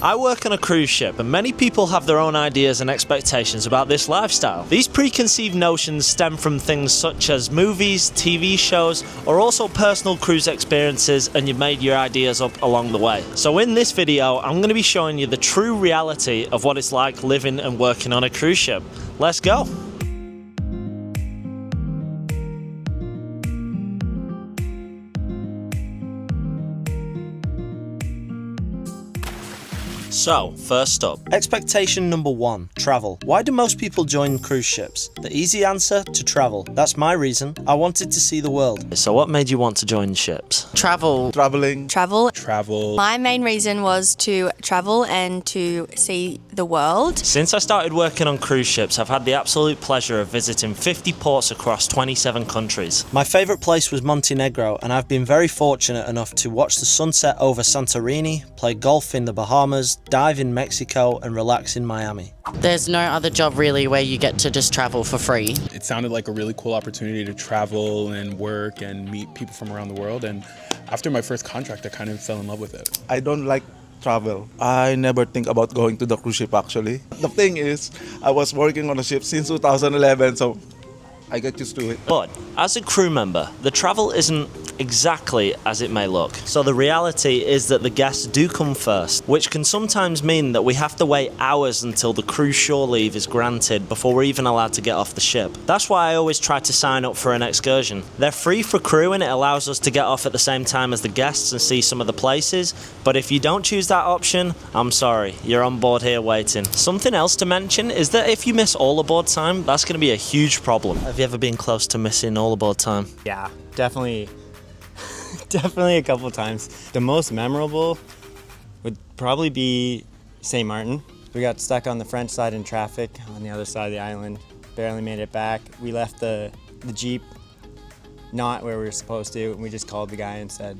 I work on a cruise ship, and many people have their own ideas and expectations about this lifestyle. These preconceived notions stem from things such as movies, TV shows, or also personal cruise experiences, and you've made your ideas up along the way. So in this video, I'm going to be showing you the true reality of what it's like living and working on a cruise ship. Let's go! So, first up, expectation number 1, travel. Why do most people join cruise ships? The easy answer, to travel. That's my reason. I wanted to see the world. So what made you want to join ships? Travel. Traveling. Travel. My main reason was to travel and to see the world. Since I started working on cruise ships, I've had the absolute pleasure of visiting 50 ports across 27 countries. My favourite place was Montenegro, and I've been very fortunate enough to watch the sunset over Santorini, play golf in the Bahamas, dive in Mexico, and relax in Miami. There's no other job really where you get to just travel for free. It sounded like a really cool opportunity to travel and work and meet people from around the world, and after my first contract I kind of fell in love with it. I don't like travel. I never think about going to the cruise ship actually. The thing is, I was working on a ship since 2011, so I get used to it. But as a crew member, the travel isn't exactly as it may look. So the reality is that the guests do come first, which can sometimes mean that we have to wait hours until the cruise shore leave is granted before we're even allowed to get off the ship. That's why I always try to sign up for an excursion. They're free for crew and it allows us to get off at the same time as the guests and see some of the places, but if you don't choose that option, I'm sorry, you're on board here waiting. Something else to mention is that if you miss all aboard time, that's going to be a huge problem. Have you ever been close to missing all aboard time? Yeah, definitely a couple times. The most memorable would probably be St. Martin. We got stuck on the French side in traffic on the other side of the island. Barely made it back. We left the Jeep not where we were supposed to, and we just called the guy and said,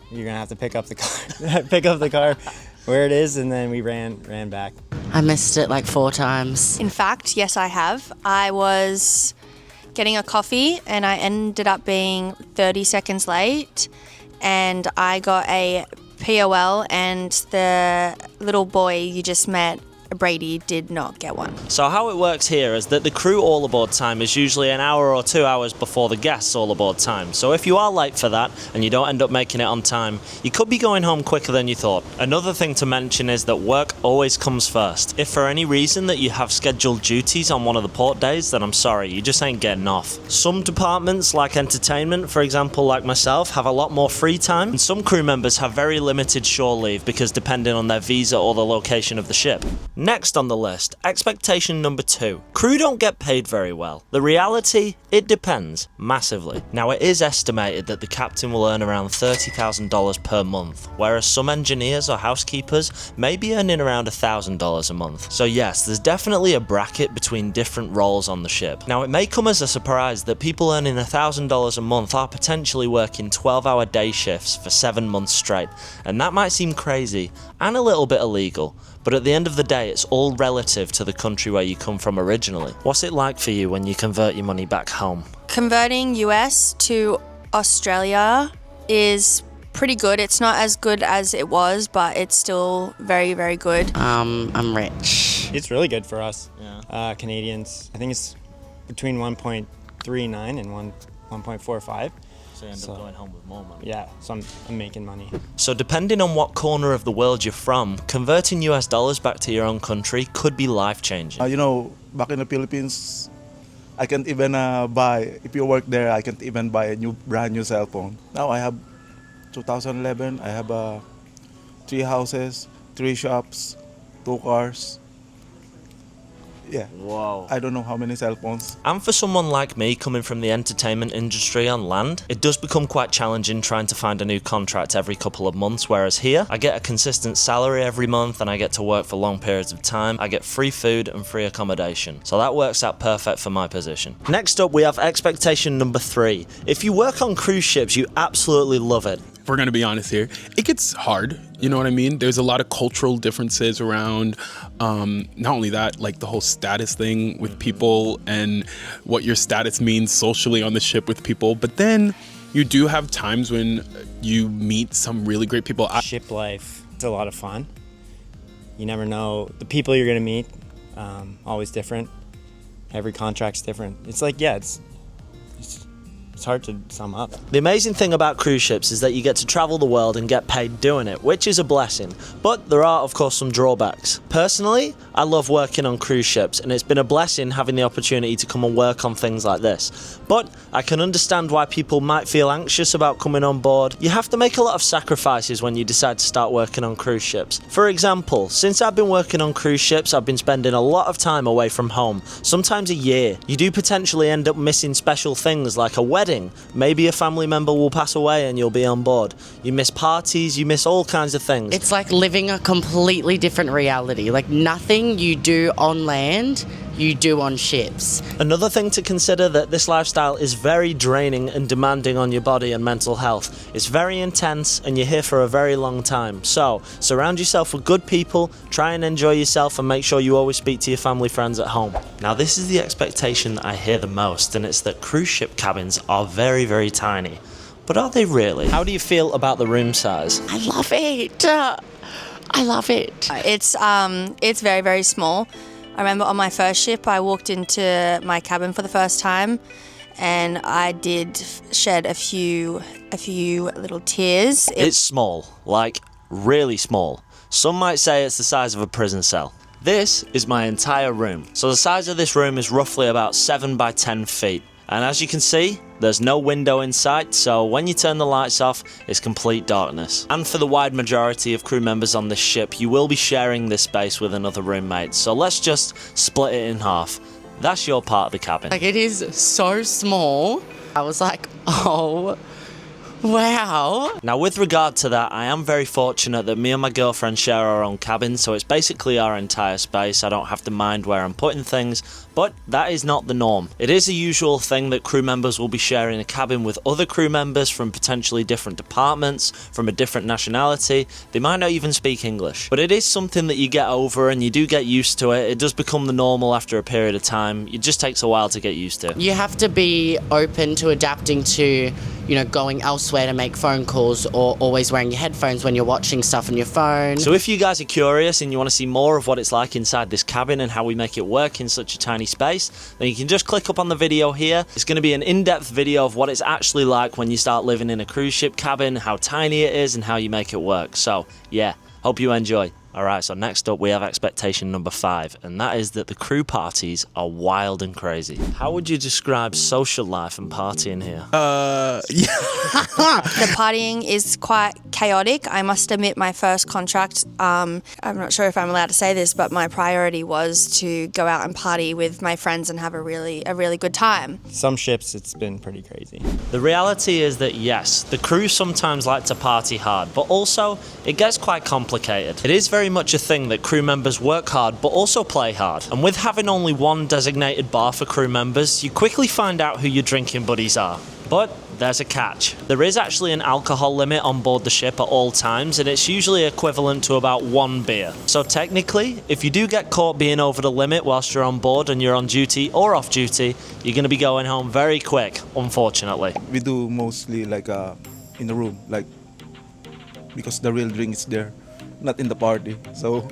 "You're gonna have to pick up the car, pick up the car where it is," and then we ran back. I missed it like 4 times. In fact, yes, I have. I was getting a coffee and I ended up being 30 seconds late, and I got a POL, and the little boy you just met, Brady, did not get one. So how it works here is that the crew all aboard time is usually an hour or 2 hours before the guests all aboard time. So if you are late for that and you don't end up making it on time, you could be going home quicker than you thought. Another thing to mention is that work always comes first. If for any reason that you have scheduled duties on one of the port days, then I'm sorry, you just ain't getting off. Some departments, like entertainment, for example, like myself, have a lot more free time, and some crew members have very limited shore leave because depending on their visa or the location of the ship. Next on the list, expectation number 2. Crew don't get paid very well. The reality, it depends, massively. Now it is estimated that the captain will earn around $30,000 per month, whereas some engineers or housekeepers may be earning around $1,000 a month. So yes, there's definitely a bracket between different roles on the ship. Now it may come as a surprise that people earning $1,000 a month are potentially working 12-hour day shifts for 7 months straight, and that might seem crazy and a little bit illegal. But at the end of the day, it's all relative to the country where you come from originally. What's it like for you when you convert your money back home? Converting US to Australia is pretty good. It's not as good as it was, but it's still very, very good. I'm rich. It's really good for us, Yeah. Canadians. I think it's between 1.39 and 1.45. So you end up going home with more money. Yeah, so I'm making money. So depending on what corner of the world you're from, converting US dollars back to your own country could be life-changing. Back in the Philippines, I can't even buy, if you work there, I can't even buy a brand new cell phone. Now I have 2011, I have 3 houses, 3 shops, 2 cars. Yeah. Wow. I don't know how many cell phones. And for someone like me coming from the entertainment industry on land, it does become quite challenging trying to find a new contract every couple of months, whereas here, I get a consistent salary every month and I get to work for long periods of time. I get free food and free accommodation. So that works out perfect for my position. Next up, we have expectation number 3. If you work on cruise ships, you absolutely love it. If we're gonna be honest here, it gets hard, you know what I mean? There's a lot of cultural differences around, not only that, like the whole status thing with people and what your status means socially on the ship with people, but then you do have times when you meet some really great people. Ship life, it's a lot of fun. You never know the people you're gonna meet. Always different. Every contract's different. It's like, yeah, it's hard to sum up. The amazing thing about cruise ships is that you get to travel the world and get paid doing it, which is a blessing. But there are, of course, some drawbacks. Personally, I love working on cruise ships, and it's been a blessing having the opportunity to come and work on things like this. But I can understand why people might feel anxious about coming on board. You have to make a lot of sacrifices when you decide to start working on cruise ships. For example, since I've been working on cruise ships, I've been spending a lot of time away from home, sometimes a year. You do potentially end up missing special things like a wedding. Maybe a family member will pass away and you'll be on board. You miss parties, you miss all kinds of things. It's like living a completely different reality. Like nothing you do on land, you do on ships. Another thing to consider that this lifestyle is very draining and demanding on your body and mental health. It's very intense and you're here for a very long time. So, surround yourself with good people, try and enjoy yourself, and make sure you always speak to your family friends at home. Now, this is the expectation that I hear the most, and it's that cruise ship cabins are very, very tiny. But are they really? How do you feel about the room size? I love it. I love it. It's very, very small. I remember on my first ship, I walked into my cabin for the first time, and I did shed a few little tears. It's small, like really small. Some might say it's the size of a prison cell. This is my entire room. So the size of this room is roughly about 7 by 10 feet. And as you can see, there's no window in sight, so when you turn the lights off, it's complete darkness. And for the wide majority of crew members on this ship, you will be sharing this space with another roommate. So let's just split it in half. That's your part of the cabin. Like, it is so small. I was like, oh, wow. Now, with regard to that, I am very fortunate that me and my girlfriend share our own cabin, so it's basically our entire space. I don't have to mind where I'm putting things, but that is not the norm. It is a usual thing that crew members will be sharing a cabin with other crew members from potentially different departments, from a different nationality. They might not even speak English. But it is something that you get over and you do get used to it. It does become the normal after a period of time. It just takes a while to get used to. You have to be open to adapting to, going elsewhere to make phone calls, or always wearing your headphones when you're watching stuff on your phone. So if you guys are curious and you want to see more of what it's like inside this cabin and how we make it work in such a tiny space, then you can just click up on the video here. It's going to be an in-depth video of what it's actually like when you start living in a cruise ship cabin, how tiny it is and how you make it work. So yeah, hope you enjoy. Alright, so next up we have expectation number 5, and that is that the crew parties are wild and crazy. How would you describe social life and partying here? The partying is quite chaotic. I must admit, my first contract, I'm not sure if I'm allowed to say this, but my priority was to go out and party with my friends and have a really good time. Some ships, it's been pretty crazy. The reality is that yes, the crew sometimes like to party hard, but also it gets quite complicated. It is very much a thing that crew members work hard but also play hard. And with having only one designated bar for crew members, you quickly find out who your drinking buddies are. But there's a catch. There is actually an alcohol limit on board the ship at all times, and it's usually equivalent to about 1 beer. So technically, if you do get caught being over the limit whilst you're on board and you're on duty or off duty, you're going to be going home very quick, unfortunately. We do mostly like in the room, like because the real drink is there, not in the party. So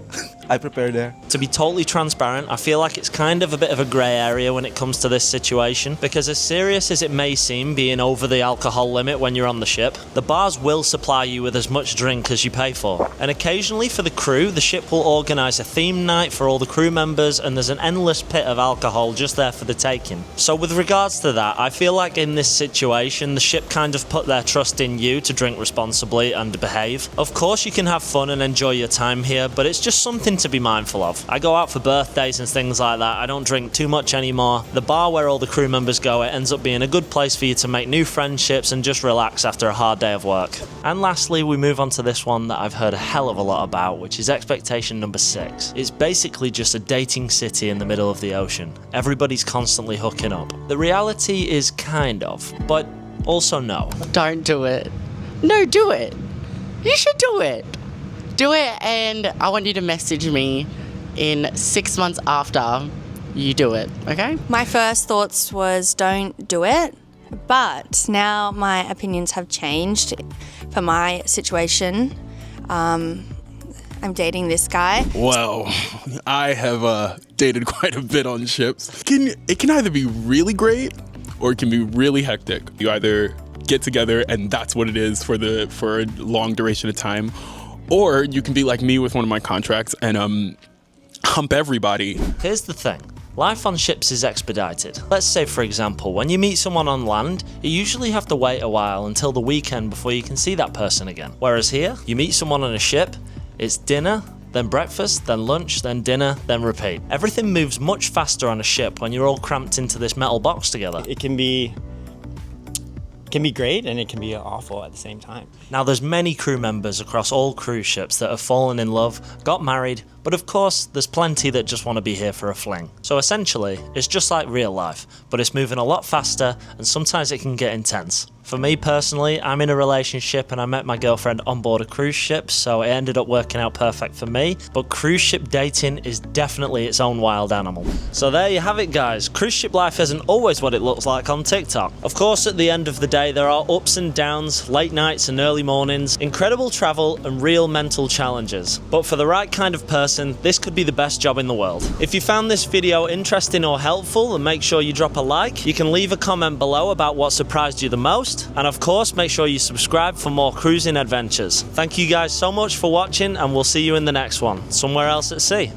I prepare there. To be totally transparent, I feel like it's kind of a bit of a grey area when it comes to this situation, because as serious as it may seem being over the alcohol limit when you're on the ship, the bars will supply you with as much drink as you pay for. And occasionally for the crew, the ship will organise a theme night for all the crew members, and there's an endless pit of alcohol just there for the taking. So with regards to that, I feel like in this situation, the ship kind of put their trust in you to drink responsibly and behave. Of course you can have fun and enjoy your time here, but it's just something to be mindful of. I go out for birthdays and things like that. I don't drink too much anymore. The bar where all the crew members go, it ends up being a good place for you to make new friendships and just relax after a hard day of work. And lastly, we move on to this one that I've heard a hell of a lot about, which is expectation number 6. It's basically just a dating city in the middle of the ocean. Everybody's constantly hooking up. The reality is kind of, but also no. Don't do it. No, do it. You should do it. Do it, and I want you to message me in 6 months after you do it, okay? My first thoughts was don't do it, but now my opinions have changed for my situation. I'm dating this guy. Well, I have dated quite a bit on ships. It can either be really great or it can be really hectic. You either get together and that's what it is for a long duration of time, or you can be like me with one of my contracts and hump everybody. Here's the thing. Life on ships is expedited. Let's say, for example, when you meet someone on land, you usually have to wait a while until the weekend before you can see that person again. Whereas here, you meet someone on a ship, it's dinner, then breakfast, then lunch, then dinner, then repeat. Everything moves much faster on a ship when you're all cramped into this metal box together. It can be great and it can be awful at the same time. Now, there's many crew members across all cruise ships that have fallen in love, got married, but of course, there's plenty that just want to be here for a fling. So essentially, it's just like real life, but it's moving a lot faster and sometimes it can get intense. For me personally, I'm in a relationship and I met my girlfriend on board a cruise ship, so it ended up working out perfect for me. But cruise ship dating is definitely its own wild animal. So there you have it, guys. Cruise ship life isn't always what it looks like on TikTok. Of course, at the end of the day, there are ups and downs, late nights and early mornings, incredible travel and real mental challenges. But for the right kind of person, this could be the best job in the world. If you found this video interesting or helpful, then make sure you drop a like. You can leave a comment below about what surprised you the most. And of course, make sure you subscribe for more cruising adventures. Thank you guys so much for watching, and we'll see you in the next one, somewhere else at sea.